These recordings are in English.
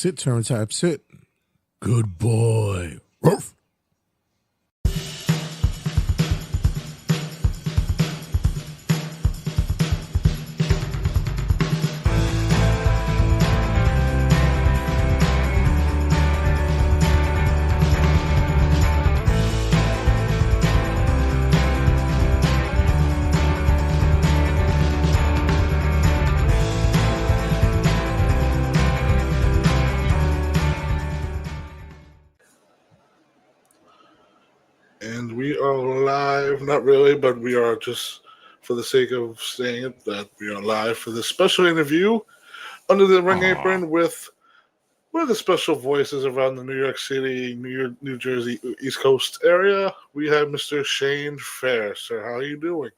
sit, turn tap, sit. Good boy. Ruff. And we are live, not really, but we are just for the sake of saying it that we are live for this special interview under the Ring Apron with one of the special voices around the New York City, New Jersey, East Coast area. We have Mr. Shane Fair. Sir, how are you doing?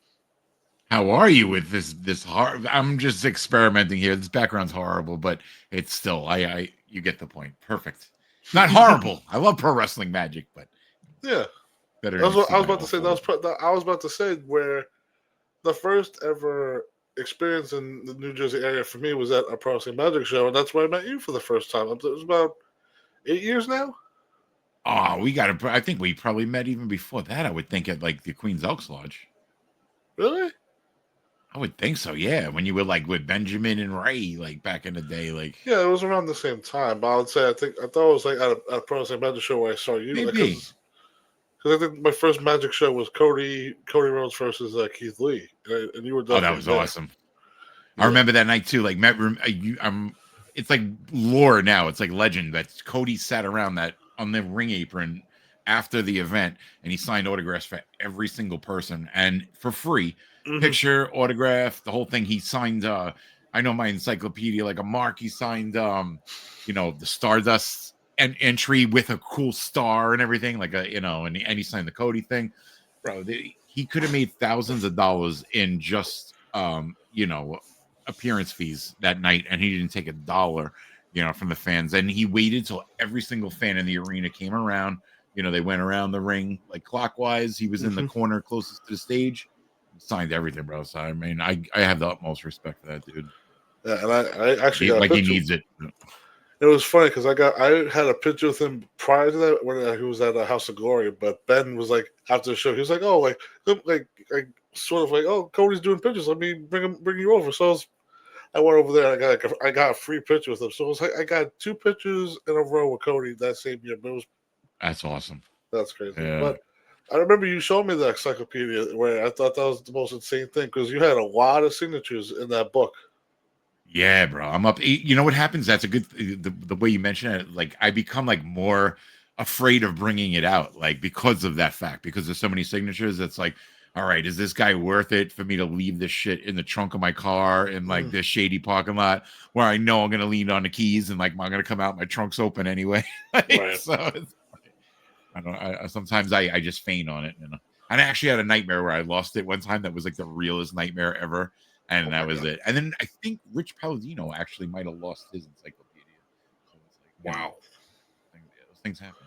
How are you with this hard? I'm just experimenting here. This background's horrible, but it's still I you get the point. Perfect. Not horrible. I love pro wrestling magic, but yeah. Better. I was about to say I was about to say where the first ever experience in the New Jersey area for me was at a Pro Wrestling Magic show, and that's where I met you for the first time. It was about 8 years now. Oh, I think we probably met even before that. I would think at like the Queen's Elks Lodge. Really? I would think so. Yeah, when you were like with Benjamin and Ray, like back in the day, like yeah, it was around the same time. But I would say I thought it was like at a Pro Wrestling Magic show where I saw you. Maybe. Because I think my first Magic show was Cody Rhodes versus Keith Lee, and you were definitely that was there. Awesome. Yeah. I remember that night too. Like, it's like lore now. It's like legend that Cody sat around that on the ring apron after the event, and he signed autographs for every single person and for free. Mm-hmm. Picture, autograph, the whole thing. He signed. I know my encyclopedia, like a mark. He signed, the Stardust entry with a cool star and everything, like and he signed the Cody thing, bro. He could have made thousands of dollars in just appearance fees that night, and he didn't take $1 from the fans, and he waited till every single fan in the arena came around. They went around the ring like clockwise. He was in the corner closest to the stage, signed everything, bro. So I mean, I have the utmost respect for that dude. Yeah, and I actually got like he needs it. It was funny because I had a picture with him prior to that when he was at House of Glory, but Ben was like after the show, he was like, "Oh, like sort of like, oh, Cody's doing pictures. Let me bring you over." So I went over there. And I got a free picture with him. So it was like I got 2 pictures in a row with Cody that same year. But that's awesome. That's crazy. Yeah. But I remember you showed me the encyclopedia where I thought that was the most insane thing because you had a lot of signatures in that book. Yeah, bro. I'm up. You know what happens? That's a good the way you mention it. Like I become like more afraid of bringing it out, like because of that fact, because there's so many signatures. It's like, all right, is this guy worth it for me to leave this shit in the trunk of my car in like this shady parking lot where I know I'm gonna lean on the keys and like I'm gonna come out, my trunk's open anyway. Right. So I don't. Sometimes I just faint on it, and I actually had a nightmare where I lost it one time. That was like the realest nightmare ever. And that was it. And then I think Rich Palladino actually might have lost his encyclopedia. So it's like, wow, those things happen.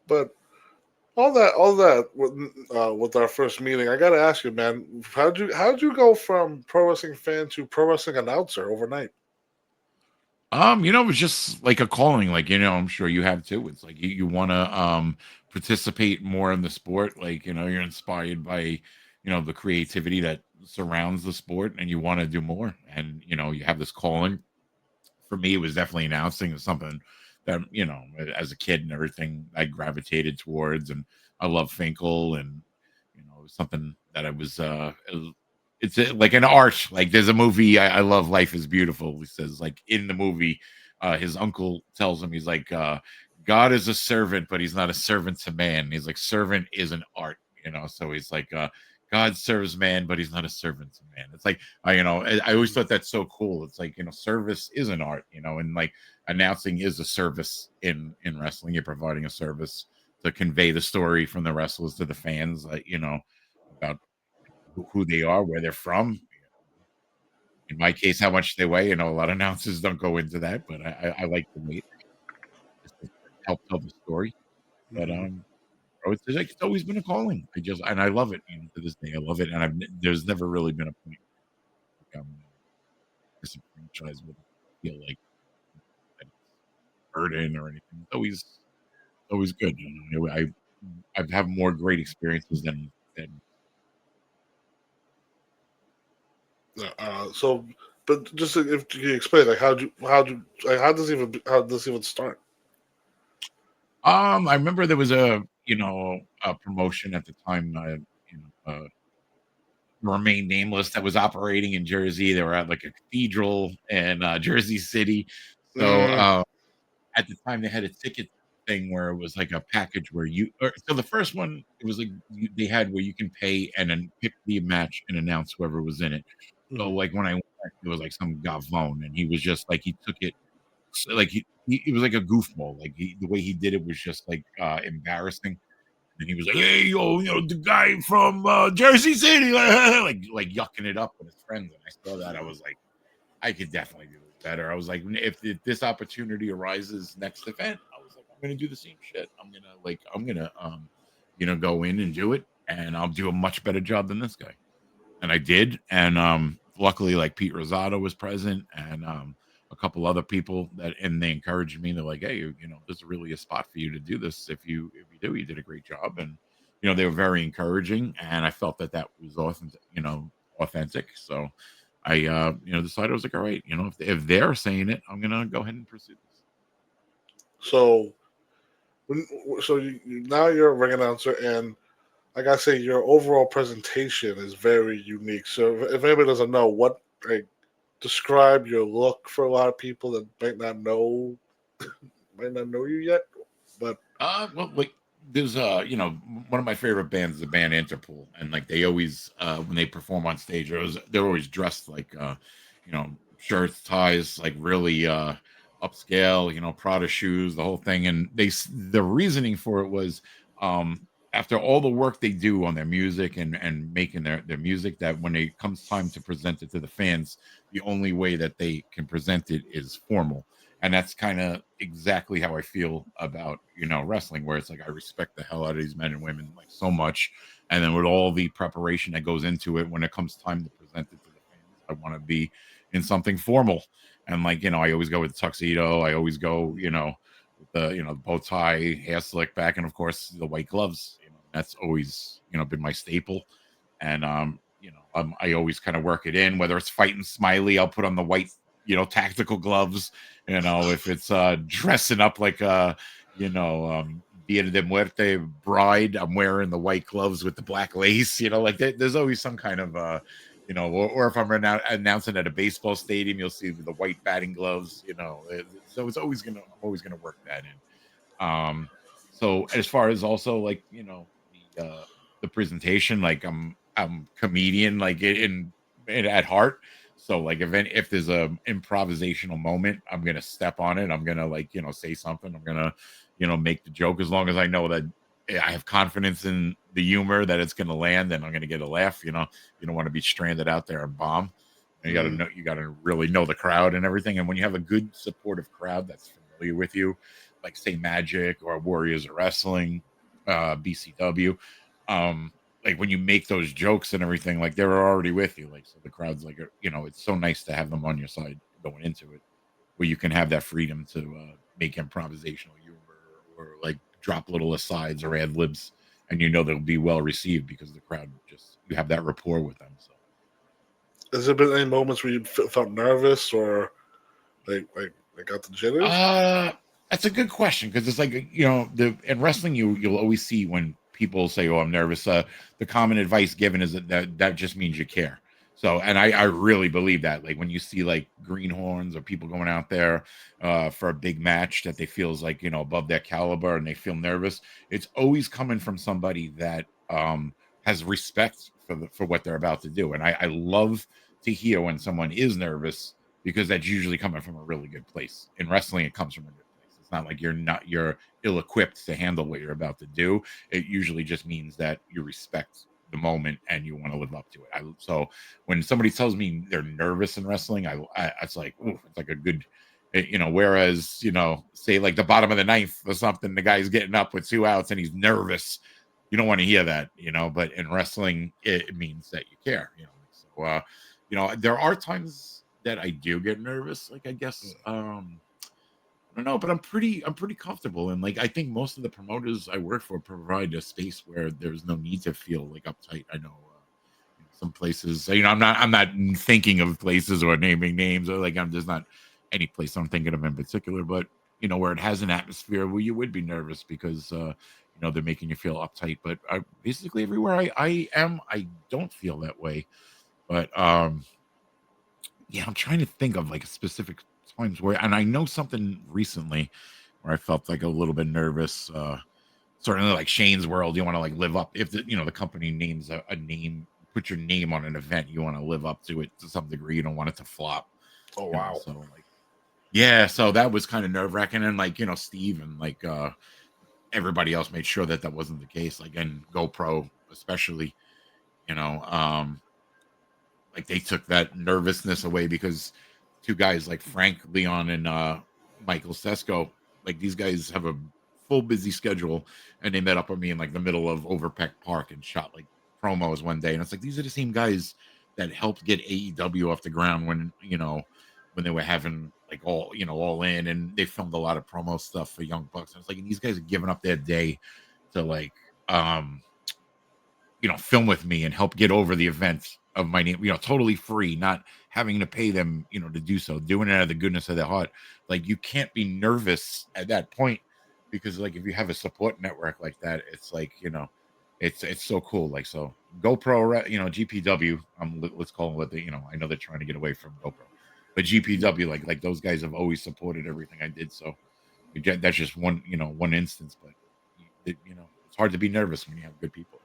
But all that with our first meeting, I got to ask you, man, how'd you go from pro wrestling fan to pro wrestling announcer overnight? It was just like a calling. Like I'm sure you have too. It's like you want to participate more in the sport. Like you're inspired by the creativity that surrounds the sport, and you want to do more, and you have this calling. For me, it was definitely announcing something that as a kid and everything I gravitated towards, and I love Finkel, and it was something that I was it's like an art. Like there's a movie I love, Life is Beautiful. He says like in the movie his uncle tells him, he's like God is a servant, but he's not a servant to man. He's like, servant is an art, so he's like God serves man, but he's not a servant to man. It's like, I always thought that's so cool. It's like, service is an art, and like announcing is a service in wrestling. You're providing a service to convey the story from the wrestlers to the fans, like, about who they are, where they're from. In my case, how much they weigh. A lot of announcers don't go into that, but I like the weight. Help tell the story. But it's always been a calling. I love it to this day. I love it, and there's never really been a point this franchise would feel like. burden or anything. It's always good. You know? I've had more great experiences than So, but just if you explain, like how does this even start? I remember there was a promotion at the time, remain nameless, that was operating in Jersey. They were at like a cathedral in Jersey City. So Mm, at the time they had a ticket thing where it was like a package where so the first one, it was like they had where you can pay and then pick the match and announce whoever was in it. So mm, like when I went, it was like some Gavone, and he was just like he took it like he it was like a goofball. Like the way he did it was just like embarrassing. And he was like, "Hey, yo, the guy from Jersey City," like yucking it up with his friends. And I saw that, I was like, I could definitely do this better. I was like, if this opportunity arises next event, I was like, I'm gonna do the same shit. I'm gonna go in and do it, and I'll do a much better job than this guy. And I did. And luckily, like Pete Rosado was present, and a couple other people and they encouraged me. They're like, "Hey, this is really a spot for you to do this. If you do, you did a great job." And they were very encouraging, and I felt that was authentic. So I decided, I was like, all right, if they're saying it, I'm gonna go ahead and pursue this. so when, now you're a ring announcer, and I gotta say your overall presentation is very unique. So if anybody doesn't know, what like describe your look for a lot of people that might not know you yet, but Well, like there's one of my favorite bands is the band Interpol, and like they always when they perform on stage, they're always dressed like shirts, ties, like really upscale, Prada shoes, the whole thing. And the reasoning for it was after all the work they do on their music and making their music, that when it comes time to present it to the fans, the only way that they can present it is formal. And that's kind of exactly how I feel about wrestling, where it's like I respect the hell out of these men and women like so much, and then with all the preparation that goes into it, when it comes time to present it to the fans, I want to be in something formal. And like I always go with the tuxedo. I always go with the bow tie, hair slick back, and of course the white gloves. That's always been my staple. And I always kind of work it in, whether it's fighting Smiley, I'll put on the white tactical gloves. If it's dressing up like a Dia de Muerte bride, I'm wearing the white gloves with the black lace. Like there's always some kind of or if I'm announcing at a baseball stadium, you'll see the white batting gloves. So I'm always gonna work that in. So as far as also like the presentation, like I'm comedian like in at heart. So like if there's a improvisational moment, I'm gonna step on it. I'm gonna like say something. I'm gonna make the joke, as long as I know that I have confidence in the humor that it's gonna land and I'm gonna get a laugh. You don't want to be stranded out there and bomb. And mm, you gotta really know the crowd and everything. And when you have a good supportive crowd that's familiar with you, like say Magic or Warriors of Wrestling, BCW, like when you make those jokes and everything, like they're already with you. Like so the crowd's like it's so nice to have them on your side going into it, where you can have that freedom to make improvisational humor, or like drop little asides or ad libs, and they'll be well received because the crowd, just you have that rapport with them. So has there been any moments where you felt nervous or like got the jitters? Uh, that's a good question, because it's like the in wrestling, you'll always see when people say, "Oh, I'm nervous." The common advice given is that just means you care. So, and I really believe that. Like when you see like greenhorns or people going out there for a big match that they feel is like above their caliber and they feel nervous, it's always coming from somebody that has respect for what they're about to do. And I love to hear when someone is nervous, because that's usually coming from a really good place. In wrestling, it comes from a good place. It's not like you're ill-equipped to handle what you're about to do. It usually just means that you respect the moment and you want to live up to it. So when somebody tells me they're nervous in wrestling, it's like, ooh, it's like a good, whereas say like the bottom of the ninth or something, the guy's getting up with 2 outs and he's nervous. You don't want to hear that. But in wrestling, it means that you care. So there are times that I do get nervous. Like I guess don't know, but I'm pretty comfortable, and like I think most of the promoters I work for provide a space where there's no need to feel like uptight. I know some places, I'm not thinking of places or naming names, or like I'm just not any place I'm thinking of in particular, but where it has an atmosphere where you would be nervous because they're making you feel uptight. But basically everywhere I am, I don't feel that way. But yeah, I'm trying to think of like specific times where, and I know something recently where I felt like a little bit nervous. Certainly, like Shane's World, you want to like live up if the company names a name, put your name on an event, you want to live up to it to some degree. You don't want it to flop. Oh wow. So like, yeah, so that was kind of nerve wracking, and like Steve and like everybody else made sure that wasn't the case. Like, and GoPro especially, you know, um, like they took that nervousness away because two guys like Frank Leon and Michael Sesko, like these guys have a full busy schedule, and they met up with me in like the middle of Overpeck Park and shot like promos one day, and it's like these are the same guys that helped get AEW off the ground when they were having like all in, and they filmed a lot of promo stuff for Young Bucks, and it's like, and these guys are giving up their day to like film with me and help get over the event of my name, totally free, not having to pay them, to do so, doing it out of the goodness of their heart. Like, you can't be nervous at that point because, like, if you have a support network like that, it's like, it's so cool. Like, so GoPro, GPW, let's call it what they, I know they're trying to get away from GoPro, but GPW, like those guys have always supported everything I did. So that's just one instance, but it's hard to be nervous when you have good people.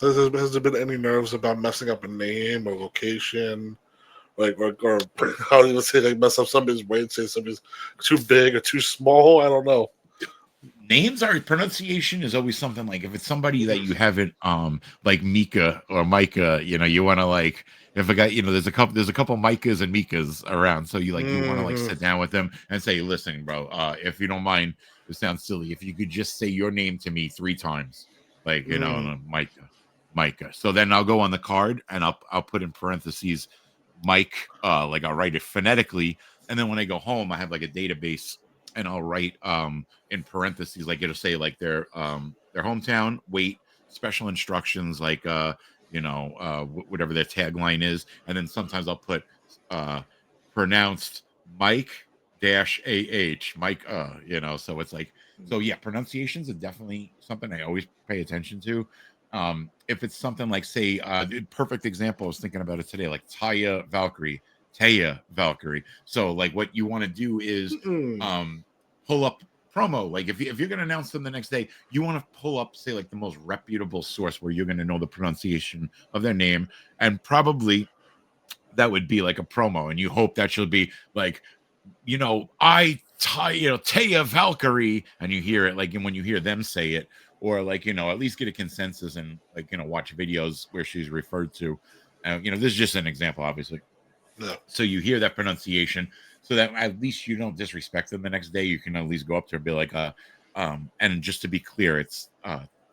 Has there been any nerves about messing up a name or location, like or how do you say, like, mess up somebody's weight, say somebody's too big or too small? I don't know. Names are pronunciation is always something. Like if it's somebody that you haven't like Mika or Micah, you want to like, if a guy, there's a couple Micahs and Mikas around, so you want to like sit down with them and say, listen, bro, if you don't mind, it sounds silly, if you could just say your name to me 3 times, like Micah. So then I'll go on the card and I'll put in parentheses Mike, like I'll write it phonetically, and then when I go home, I have like a database, and I'll write in parentheses, like it'll say like their hometown, weight, special instructions, like whatever their tagline is, and then sometimes I'll put pronounced Mike dash Mike, so it's like, so yeah, pronunciations are definitely something I always pay attention to. If it's something like, say, perfect example, I was thinking about it today, like Taya Valkyrie. So like what you want to do is pull up promo. Like if you're going to announce them the next day, you want to pull up, say, like the most reputable source where you're going to know the pronunciation of their name, and probably that would be like a promo, and you hope that she'll be like, Taya Valkyrie, and you hear it, like, and when you hear them say it, or like, at least get a consensus and like, watch videos where she's referred to. This is just an example, obviously. No. So you hear that pronunciation, so that at least you don't disrespect them the next day. You can at least go up to her and be like, and just to be clear, it's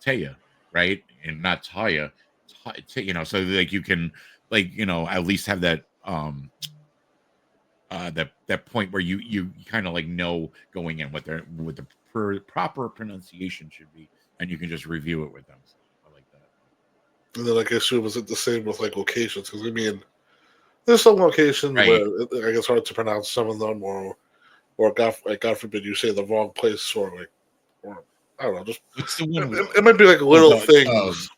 Taya, right? And not Taya, so like you can, like, at least have that that point where you kind of like know going in what the proper pronunciation should be, and you can just review it with them. So I like that. And then I guess was it the same with like locations? Because I mean, there's some locations Right. where I guess hard to pronounce some of them, or God forbid you say the wrong place, or I don't know, just it might be like little things.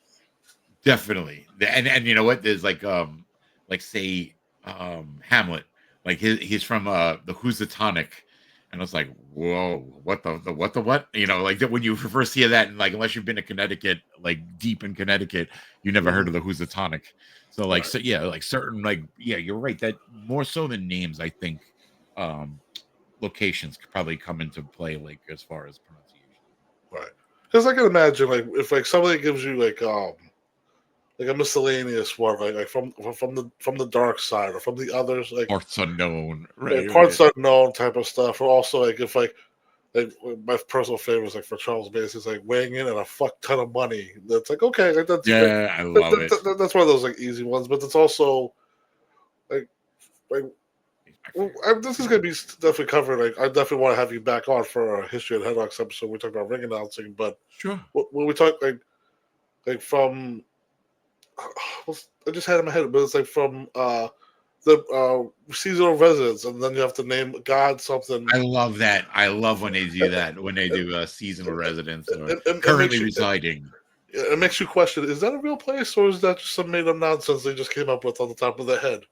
Definitely, and you know what? There's like say Hamlet, like he's from the Housatonic, and I was like, whoa, what the what, like that, when you first hear that, and like, unless you've been to Connecticut, like deep in Connecticut, you never heard of the Housatonic. So like, so yeah, like certain, like, yeah, you're right, that more so than names, I think locations could probably come into play, like as far as pronunciation. Right. Because I can imagine, like, if like somebody gives you like a miscellaneous one, like from the dark side or from the others, like Parts unknown, right? Parts unknown type of stuff. Or also like if like my personal favorite is like for Charles Macy's, like weighing in at a fuck ton of money. That's like, okay, like that's, yeah, I love it. That's one of those like easy ones, but it's also like Well, this is going to be definitely covered. Like, I definitely want to have you back on for a history of the Headlocks episode. We talked about ring announcing, but Sure. when we talk like from, I just had it in my head, but it's like from the seasonal residents, and then you have to name God something. I love that. I love when they do that. When they do seasonal residents or It makes currently you residing. it makes you question: is that a real place, or is that just some made up nonsense they just came up with on the top of their head?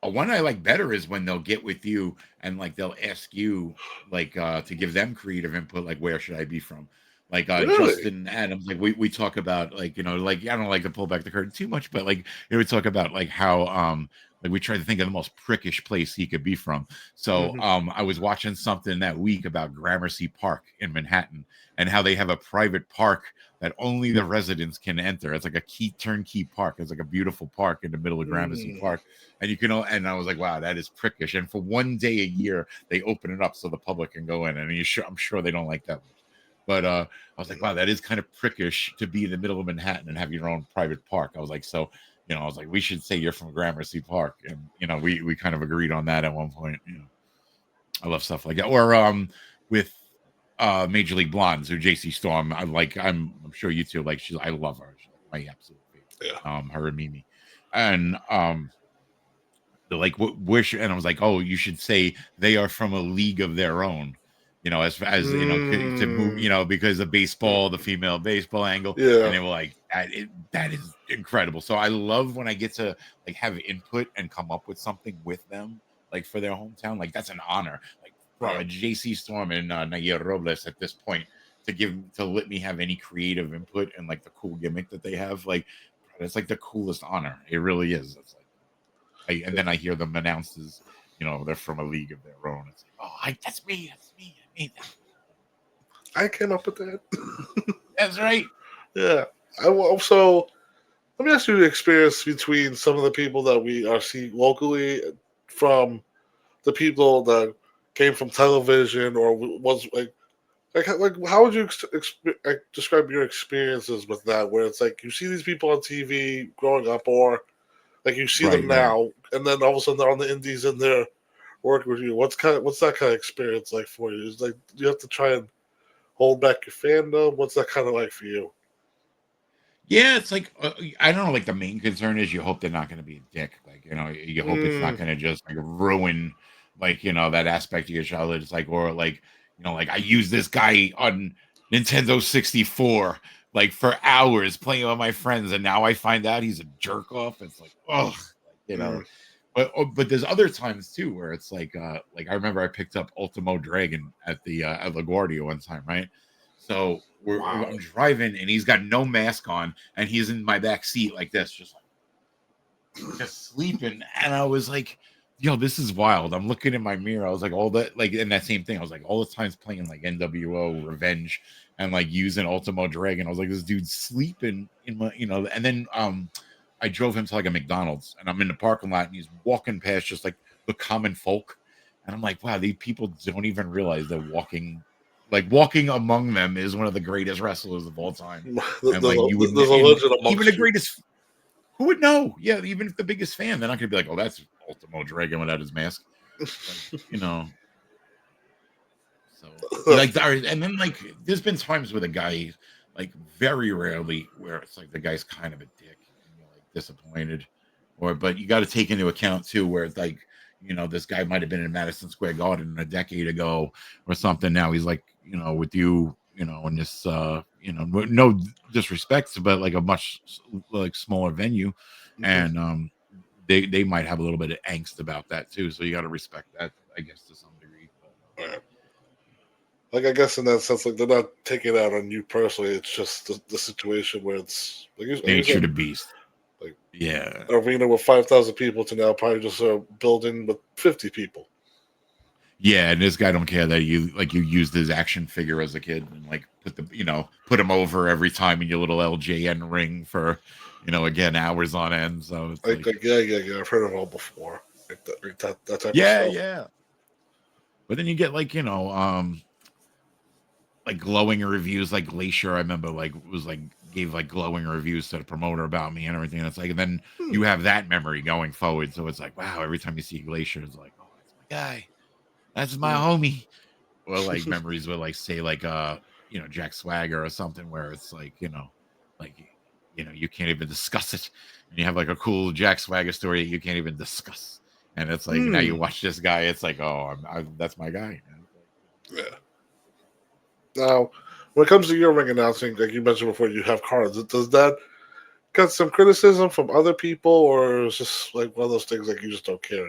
One I like better is when they'll get with you and like they'll ask you like to give them creative input, like where should I be from? Like Really? Justin Adams, like we talk about like, like I don't like to pull back the curtain too much, but like we talk about like how like we try to think of the most prickish place he could be from. So Mm-hmm. I was watching something that week about Gramercy Park in Manhattan and how they have a private park that only the residents can enter. It's like a turnkey park. It's like a beautiful park in the middle of Gramercy Mm. Park. And and I was like, wow, that is prickish. And for one day a year, they open it up so the public can go in. And I'm sure they don't like that much. But I was like, wow, that is kind of prickish to be in the middle of Manhattan and have your own private park. I was like, so, I was like, we should say you're from Gramercy Park. And, we kind of agreed on that at one point. I love stuff like that. Or with Major League Blondes or JC Storm. I'm sure you two like, I love her. She's like my absolute favorite. Yeah. Her and Mimi. And they're like, wish, and I was like, oh, you should say they are from a league of their own, as to move, Mm. because of baseball, the female baseball angle, and Yeah. they were like, that is incredible. So I love when I get to like have input and come up with something with them, like for their hometown, like that's an honor. Like, bro, Right. JC Storm and Nair Robles at this point to let me have any creative input and like the cool gimmick that they have, like, bro, it's like the coolest honor. It really is. It's like. And then I hear them announced as, they're from a league of their own. It's like, oh, that's me. That's me. I made that. I came up with that. That's right. Yeah. So let me ask you the experience between some of the people that we are seeing locally from the people that came from television or was like how would you describe your experiences with that? Where it's like you see these people on TV growing up, or like you see them Right. now, and then all of a sudden they're on the indies and they're working with you. What's that kind of experience like for you? Is like do you have to try and hold back your fandom? What's that kind of like for you? Yeah, it's like I don't know. Like the main concern is you hope they're not going to be a dick. Like you hope it's not Mm, going to just like ruin like that aspect of your childhood. It's like or like like I use this guy on Nintendo 64 like for hours playing with my friends, and now I find out he's a jerk off. It's like oh, mm, But there's other times too where it's like I remember I picked up Ultimo Dragon at the at LaGuardia one time, right? So wow. I'm driving and he's got no mask on and he's in my back seat like this, just sleeping. And I was like, yo, this is wild. I'm looking in my mirror. I was like, all that, like, in that same thing. I was like, all the times playing like NWO, Revenge, and like using Ultimo Dragon. I was like, this dude's sleeping in my, and then I drove him to like a McDonald's and I'm in the parking lot and he's walking past just like the common folk. And I'm like, wow, these people don't even realize that walking among them is one of the greatest wrestlers of all time. And like you would, There's a legend even the amongst you. greatest, who would know? Yeah, even if the biggest fan, they're not going to be like, "Oh, that's Ultimo Dragon without his mask." Like. So like, and then like, there's been times where the guy, like, very rarely where it's like the guy's kind of a dick and you're like disappointed, but you got to take into account too where it's like, this guy might have been in Madison Square Garden a decade ago or something. Now he's like, with you, in this, no disrespect, but like a much like smaller venue, and they might have a little bit of angst about that too. So you got to respect that, I guess, to some degree. But, Like I guess in that sense, like they're not taking it out on you personally. It's just the situation where it's like you nature said, of the beast. like Yeah. arena with 5,000 people to now probably just a building with 50 people. Yeah, and this guy don't care that you used his action figure as a kid and like put him over every time in your little LJN ring for again hours on end. So it's Like yeah. I've heard it all before. Like that type of yeah, stuff. yeah. But then you get like like glowing reviews, like Glacier. I remember like was like gave like glowing reviews to the promoter about me and everything. And it's like, and then Hmm. you have that memory going forward. So it's like, wow, every time you see Glacier, it's like, oh, guy. That's my homie. Or like memories with like say like Jack Swagger or something where it's like like you can't even discuss it, and you have like a cool Jack Swagger story you can't even discuss, and it's like now you watch this guy, it's like that's my guy. Yeah. Now, when it comes to your ring announcing, like you mentioned before, you have cards. Does that get some criticism from other people, or is just like one of those things like you just don't care?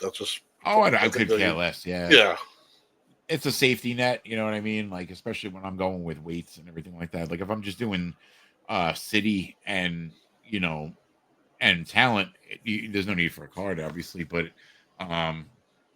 That's just I could care less. Yeah. It's a safety net, you know what I mean? Like especially when I'm going with weights and everything like that. Like if I'm just doing city and and talent, there's no need for a card, obviously, but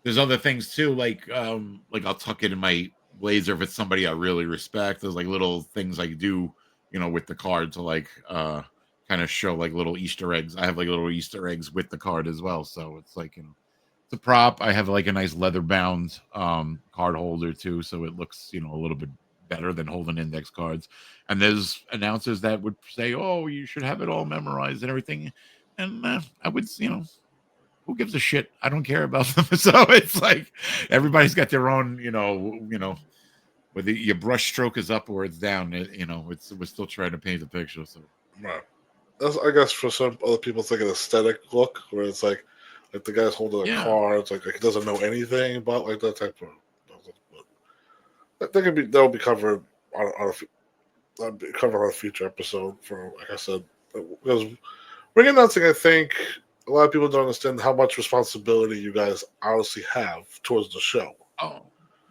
there's other things too, like I'll tuck it in my blazer if it's somebody I really respect. There's like little things I do, with the card to like kind of show like little Easter eggs. I have like little Easter eggs with the card as well, so it's like it's a prop. I have like a nice leather bound card holder too, so it looks a little bit better than holding index cards. And there's announcers that would say, "Oh, you should have it all memorized and everything," and I would, who gives a shit? I don't care about them. So it's like everybody's got their own, whether your brush stroke is up or it's down. We're still trying to paint the picture. So Right. That's, I guess for some other people, it's like an aesthetic look where it's like the guy's holding a card. It's like he doesn't know anything about like that type of. That'll be covered on a future episode for, like I said, because ring announcing, I think a lot of people don't understand how much responsibility you guys honestly have towards the show. Oh,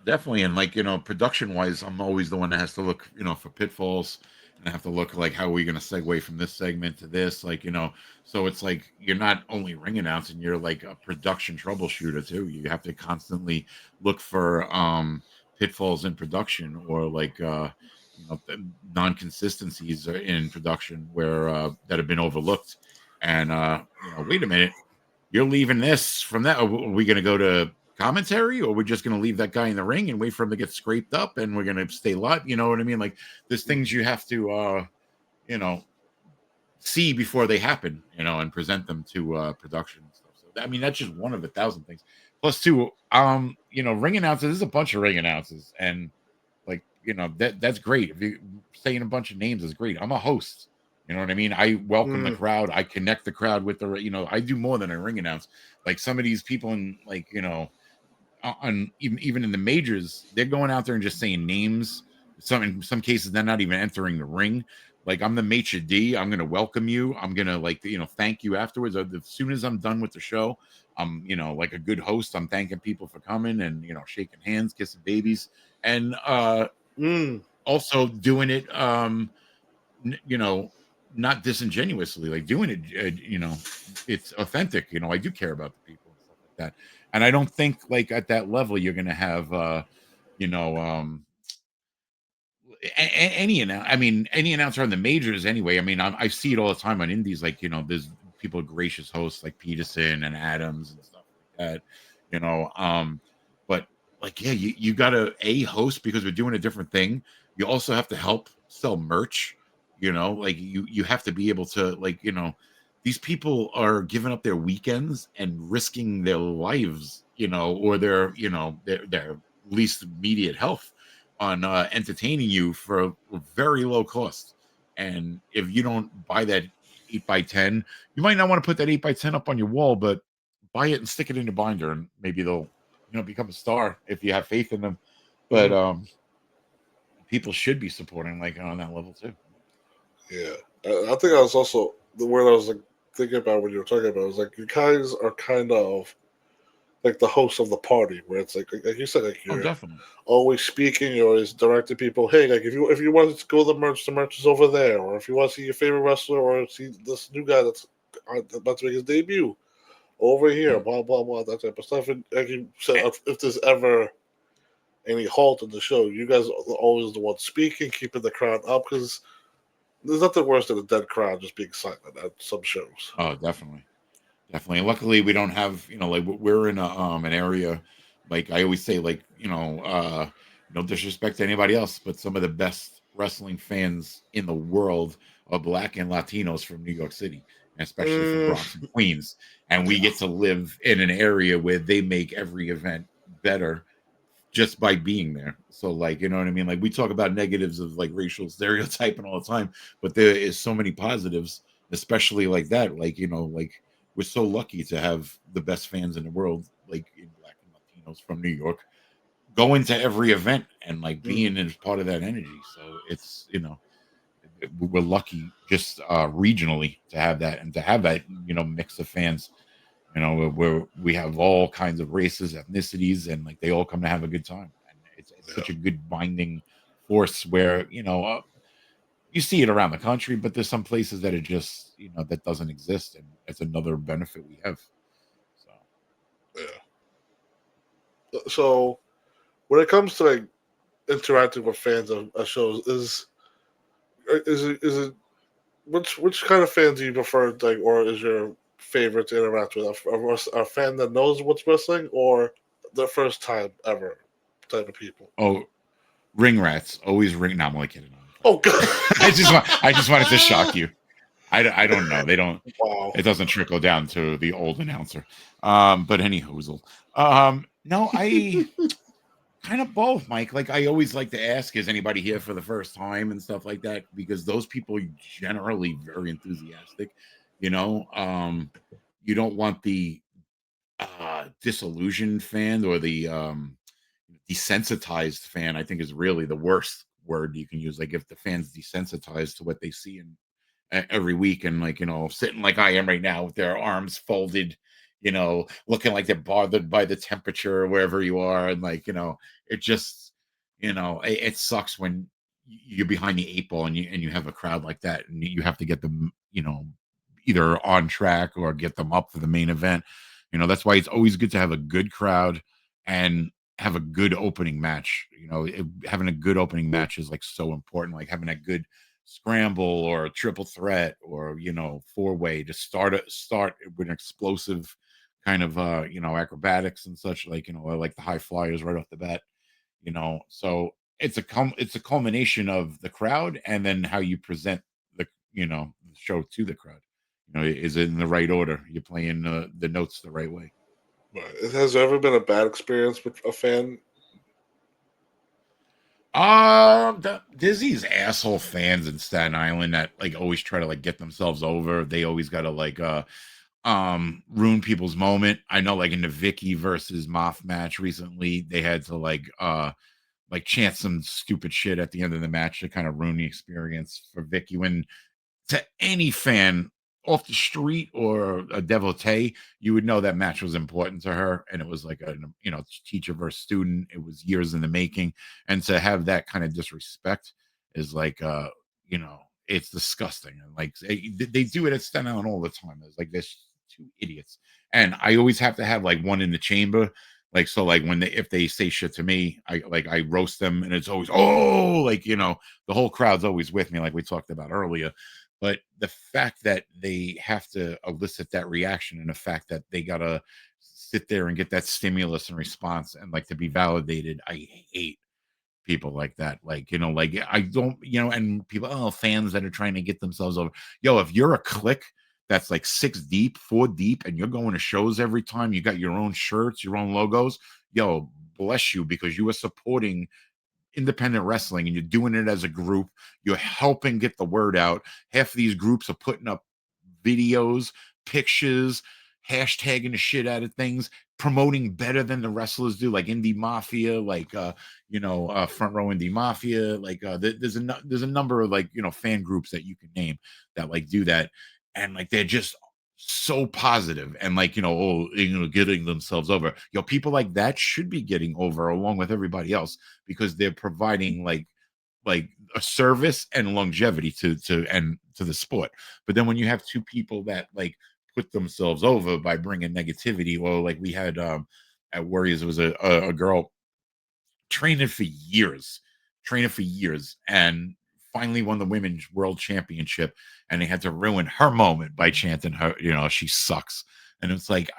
definitely. And like, production wise, I'm always the one that has to look, for pitfalls, and I have to look like how are we going to segue from this segment to this, like, so it's like you're not only ring announcing, you're like a production troubleshooter too. You have to constantly look for pitfalls in production, or like non-consistencies in production where that have been overlooked. And wait a minute, you're leaving this from that. Are we going to go to commentary, or we're just going to leave that guy in the ring and wait for him to get scraped up, and we're going to stay live? You know what I mean? Like there's things you have to see before they happen, and present them to production and stuff. So I mean, that's just one of 1,000 things. Plus two, ring announcers, there's a bunch of ring announcers, and like that's great. If you saying a bunch of names is great. I'm a host. You know what I mean? I welcome the crowd. I connect the crowd with I do more than a ring announce. Like some of these people in like, on even in the majors, they're going out there and just saying names. In some cases, they're not even entering the ring. Like I'm the maitre d'. I'm going to welcome you. I'm going to thank you afterwards. As soon as I'm done with the show, I'm, like a good host. I'm thanking people for coming and, shaking hands, kissing babies, and also doing it, not disingenuously, like doing it, it's authentic. I do care about the people and stuff like that. And I don't think like at that level you're going to have, any announcer on the majors anyway. I mean, I see it all the time on indies. Like, there's people, gracious hosts like Peterson and Adams and stuff like that, but like, yeah, you got to host because we're doing a different thing. You also have to help sell merch. Like you have to be able to, like, these people are giving up their weekends and risking their lives, or their least immediate health on entertaining you for a very low cost. And if you don't buy that 8x10, you might not want to put that 8x10 up on your wall, but buy it and stick it in your binder, and maybe they'll become a star if you have faith in them. But people should be supporting like on that level too. Yeah, I think I was also the word I was like thinking about when you were talking about. It was like you guys are kind of like the host of the party, where it's like you said, like you're definitely always speaking, you're always directing people. Hey, like if you want to go to the merch is over there, or if you want to see your favorite wrestler, or see this new guy that's about to make his debut over here, blah blah blah, that type of stuff. And like you said, if there's ever any halt in the show, you guys are always the ones speaking, keeping the crowd up, because there's nothing worse than a dead crowd just being silent at some shows. Oh, definitely. And luckily we don't have, like we're in an area, like I always say, like, no disrespect to anybody else, but some of the best wrestling fans in the world are Black and Latinos from New York City. especially from Bronx and Queens. And we get to live in an area where they make every event better just by being there. So, like, you know what I mean? Like, we talk about negatives of like racial stereotyping all the time, but there is so many positives, especially like that. Like, you know, like we're so lucky to have the best fans in the world, like in Black and Latinos from New York, going to every event and like being as part of that energy. So it's, you know, we're lucky just regionally to have that, and to have that, you know, mix of fans, you know, where we have all kinds of races, ethnicities, and like they all come to have a good time. And it's such a good binding force where, you know, you see it around the country, but there's some places that it just, you know, that doesn't exist. And it's another benefit we have. So, So when it comes to like interacting with fans of shows, is it which kind of fans do you prefer, like, or is your favorite to interact with? A fan that knows what's wrestling, or the first time ever type of people? oh, ring rats always ring. No, I'm only kidding. Oh God! I just wanted to shock you. I don't know. They don't. Wow. It doesn't trickle down to the old announcer. But any hoozle. No, I kind of both, Mike. Like, I always like to ask, is anybody here for the first time and stuff like that? Because those people are generally very enthusiastic. You know, you don't want the disillusioned fan or the desensitized fan. I think is really the worst word you can use. Like, if the fan's desensitized to what they see in every week, and like, you know, sitting like I am right now with their arms folded, you know, looking like they're bothered by the temperature wherever you are, and like, you know, it just, you know, it sucks when you're behind the eight ball and you have a crowd like that, and you have to get them, you know, either on track or get them up for the main event. You know, that's why it's always good to have a good crowd and have a good opening match. You know, having a good opening match is like so important. Like having a good scramble or a triple threat or, you know, four-way to start with an explosive kind of you know, acrobatics and such. Like, you know, I like the high flyers right off the bat, you know. So it's a culmination of the crowd and then how you present the, you know, the show to the crowd. You know, is it in the right order? You're playing the notes the right way. Right. Has there ever been a bad experience with a fan? There's these asshole fans in Staten Island that like always try to like get themselves over. They always gotta like ruin people's moment. I know, like in the Vicky versus Moff match recently, they had to like chant some stupid shit at the end of the match to kind of ruin the experience for Vicky. When to any fan off the street or a devotee, you would know that match was important to her, and it was like a, you know, teacher versus student. It was years in the making, and to have that kind of disrespect is like, you know, it's disgusting. And like they do it at Staten Island all the time. It's like there's two idiots, and I always have to have like one in the chamber. Like, so like when if they say shit to me, I roast them, and it's always, oh, like, you know, the whole crowd's always with me, like we talked about earlier. But the fact that they have to elicit that reaction, and the fact that they gotta sit there and get that stimulus and response and like to be validated, I hate people like that. Like, you know, like I don't, you know, and people, oh, fans that are trying to get themselves over. Yo, if you're a clique that's like six deep, four deep, and you're going to shows every time, you got your own shirts, your own logos, yo, bless you, because you are supporting independent wrestling and you're doing it as a group. You're helping get the word out. Half of these groups are putting up videos, pictures, hashtagging the shit out of things, promoting better than the wrestlers do, like Indie Mafia, like you know, Front Row Indie Mafia. Like there's a number of like, you know, fan groups that you can name that like do that, and like they're just so positive and like, you know, oh, you know, getting themselves over. Yo, people like that should be getting over along with everybody else, because they're providing like a service and longevity to the sport. But then when you have two people that like put themselves over by bringing negativity, well, like we had at Warriors, it was a girl training for years, and finally won the women's world championship, and they had to ruin her moment by chanting her, you know, she sucks. And it's like,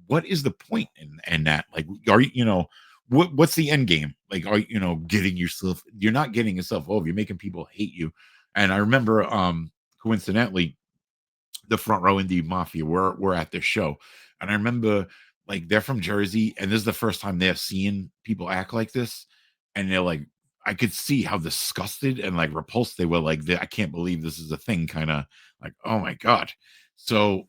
what is the point in that? Like, are you, you know, what's the end game? Like, are you know, you're not getting yourself over, you're making people hate you. And I remember coincidentally the Front Row Indie Mafia were at this show, and I remember like they're from Jersey, and this is the first time they're seeing people act like this, and they're like, I could see how disgusted and like repulsed they were. Like, I can't believe this is a thing, kind of like, oh my god. So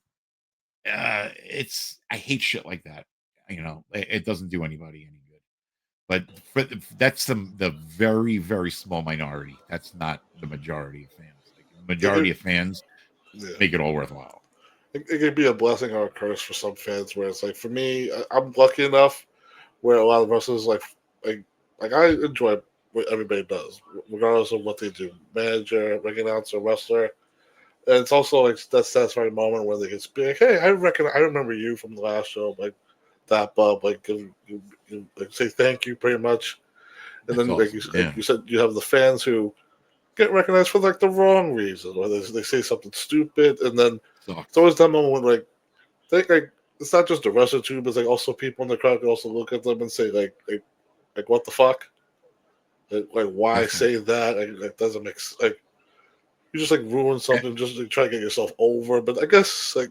it's I hate shit like that. It doesn't do anybody any good. But that's the very very small minority. That's not the majority of fans. Like the majority of fans Yeah. make it all worthwhile. It could be a blessing or a curse for some fans. Where it's like for me, I'm lucky enough where a lot of wrestlers like I enjoy what everybody does, regardless of what they do, manager, ring announcer, wrestler. And it's also like that satisfying moment where they can be like, "Hey, I remember you from the last show." Like that, Bob. Like, like say thank you, pretty much. And That's then, awesome. like you said, you have the fans who get recognized for like the wrong reason, or they say something stupid, and then it's always that moment when like it's not just the wrestler too, but it's like also people in the crowd can also look at them and say like what the fuck, like why Definitely. say that? Like doesn't make like you just like ruin something just to try to get yourself over. But I guess like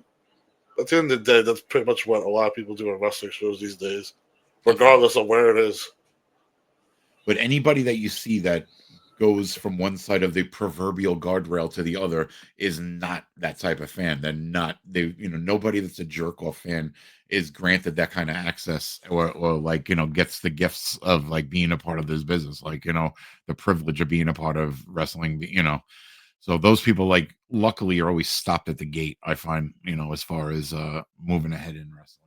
at the end of the day, that's pretty much what a lot of people do in wrestling shows these days, regardless of where it is. But anybody that you see that goes from one side of the proverbial guardrail to the other is not that type of fan. They're not nobody that's a jerk off fan is granted that kind of access or like gets the gifts of like being a part of this business, like the privilege of being a part of wrestling. So those people like luckily are always stopped at the gate, I find, as far as moving ahead in wrestling.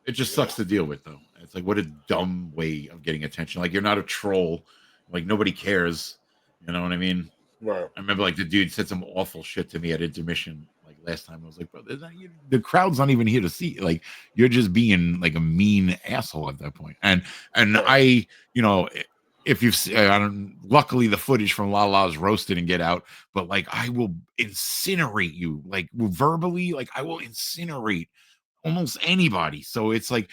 It just sucks to deal with, though. It's like, what a dumb way of getting attention. Like, you're not a troll. Like, nobody cares. You know what I mean? Right. I remember, like, the dude said some awful shit to me at intermission. Like, last time, I was like, bro, the crowd's not even here to see. Like, you're just being, like, a mean asshole at that point. And Right. I, if you've I don't luckily the footage from Lala's roast didn't get out, but like I will incinerate you, like verbally, like I will incinerate almost anybody. So it's like,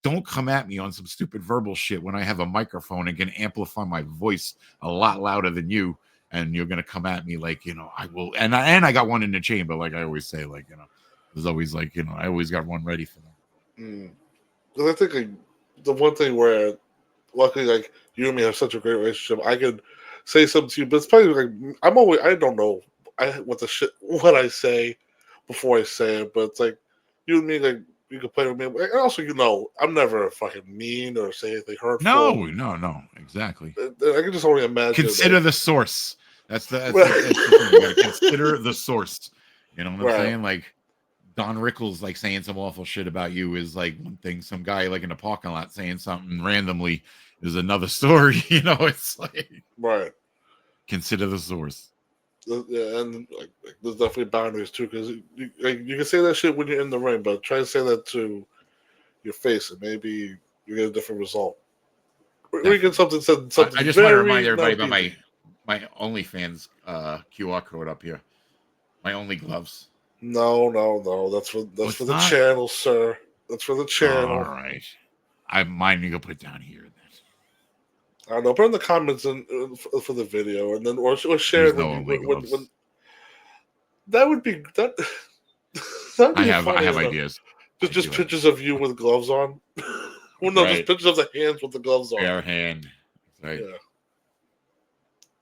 don't come at me on some stupid verbal shit when I have a microphone and can amplify my voice a lot louder than you. And you're gonna come at me like, I will. And I got one in the chamber, like I always say, like there's always like I always got one ready for them. Because I think like, the one thing where luckily like you and me have such a great relationship, I could say something to you, but it's probably like I don't know what I say before I say it, but it's like you and me, like you can play with me. And also, I'm never fucking mean or say anything hurtful. No, exactly. I can just only imagine. Consider the source. That's the thing. You gotta consider the source. You know what I'm saying? Like Don Rickles like saying some awful shit about you is like one thing. Some guy like in a parking lot saying something randomly is another story. It's like right. Consider the source. Yeah, and like there's definitely boundaries too, because you can say that shit when you're in the ring, but try to say that to your face, and maybe you get a different result. Or you get something I just want to remind everybody about my OnlyFans QR code up here. My only gloves. No. That's for the channel, sir. That's for the channel. All right. Mine you can put down here. I don't know. Put in the comments for the video, and then or share it when that would be that. That'd be I have ideas. Just pictures of you with gloves on. Well, no, just pictures of the hands with the gloves on. Bare hand. Right. Yeah.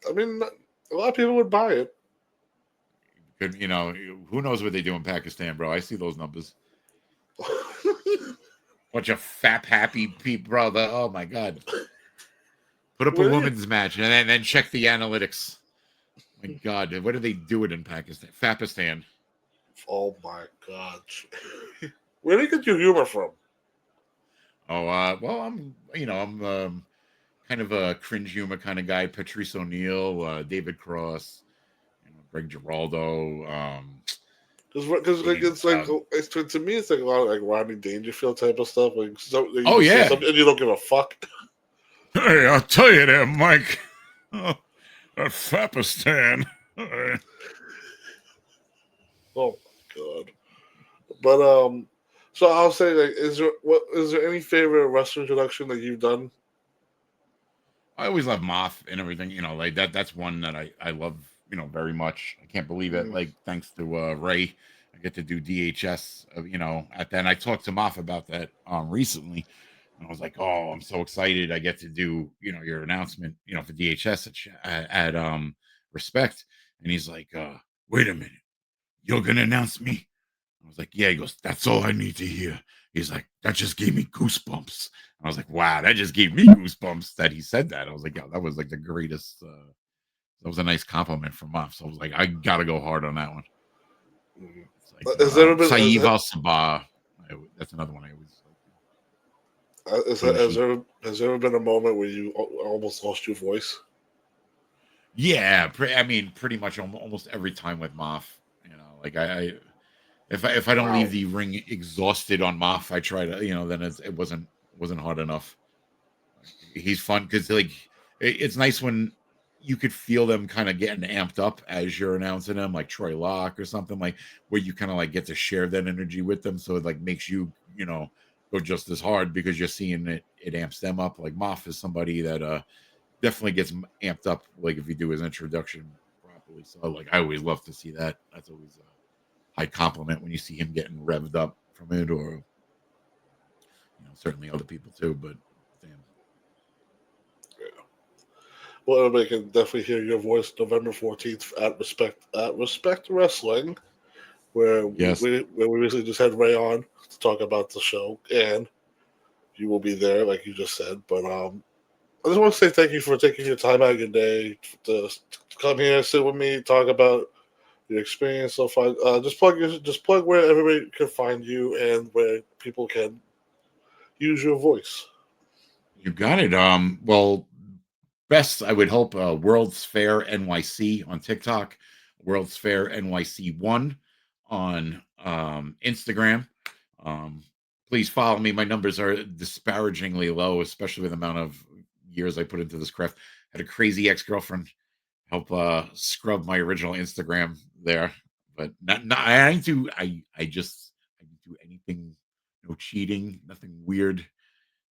I mean, a lot of people would buy it. Good, who knows what they do in Pakistan, bro? I see those numbers. Bunch of fat, happy people, bro. Oh my god. Put up a women's match and then check the analytics. My god, what do they do it in Pakistan? Fapistan. Oh my god. Where do you get your humor from? Oh, well, I'm kind of a cringe humor kind of guy. Patrice O'Neill, David Cross, Greg Giraldo. Because like it's like to me it's like a lot of like Rodney Dangerfield type of stuff. Like yeah, and you don't give a fuck. Hey, I'll tell you there, Mike. Fapistan. Oh my god. But so I'll say like is there any favorite wrestler introduction that you've done? I always love Moth and everything, like that's one that I love very much. I can't believe it. Like, thanks to Ray, I get to do DHS. At that. And I talked to Moff about that recently, and I was like, "Oh, I'm so excited! I get to do your announcement, for DHS at Respect." And he's like, "Wait a minute, you're gonna announce me?" I was like, "Yeah." He goes, "That's all I need to hear." He's like, "That just gave me goosebumps." I was like, "Wow, that just gave me goosebumps that he said that." I was like, "Yeah, that was like the greatest." That was a nice compliment from Moff. So I was like, I gotta go hard on that one. It's like Saeed Al Sabah. That's another one I always has there ever been a moment where you almost lost your voice? Yeah, pretty much almost every time with Moff. Like if I don't leave the ring exhausted on Moff, I try to then it wasn't hard enough. He's fun because like it's nice when you could feel them kind of getting amped up as you're announcing them, like Troy Locke or something, like where you kind of like get to share that energy with them, so it like makes you go just as hard because you're seeing it amps them up. Like Moff is somebody that definitely gets amped up, like if you do his introduction properly. So like I always love to see that. That's always a high compliment when you see him getting revved up from it, or certainly other people too, but damn. Well, everybody can definitely hear your voice November 14th at Respect Wrestling, where Yes. we recently just had Ray on to talk about the show, and you will be there, like you just said. But I just want to say thank you for taking your time out of your day to come here, sit with me, talk about your experience so far. Just plug where everybody can find you and where people can use your voice. You got it. Well, best I would hope World's Fair NYC on TikTok, World's Fair NYC1 on Instagram. Please follow me. My numbers are disparagingly low, especially with the amount of years I put into this craft. Had a crazy ex-girlfriend help scrub my original Instagram there, but not I didn't do I didn't do anything, no cheating, nothing weird,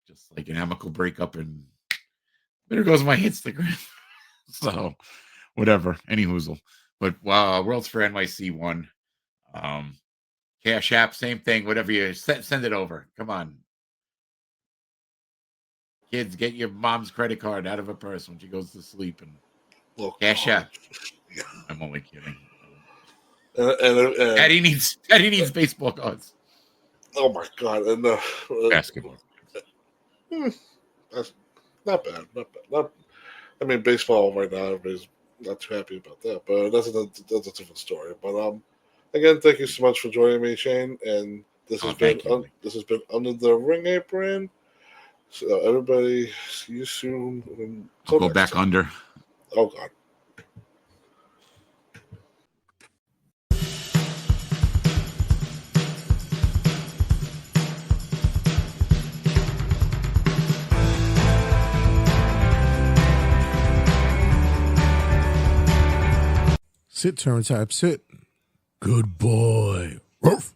just like an amicable breakup, and there goes my Instagram. So whatever, any hoozle. But World's Fair NYC1, Cash App, same thing. Whatever you send it over. Come on, kids, get your mom's credit card out of her purse when she goes to sleep and Cash App. I'm only kidding. And Daddy needs baseball cards. Oh my god! And basketball. That's not bad. I mean, baseball right now, everybody's not too happy about that, but that's a different story. But again, thank you so much for joining me, Shane. And this has been Under the Ring Apron. So everybody, see you soon. I'll go back under. Oh God. Sit, turn type, sit. Good boy. Ruff.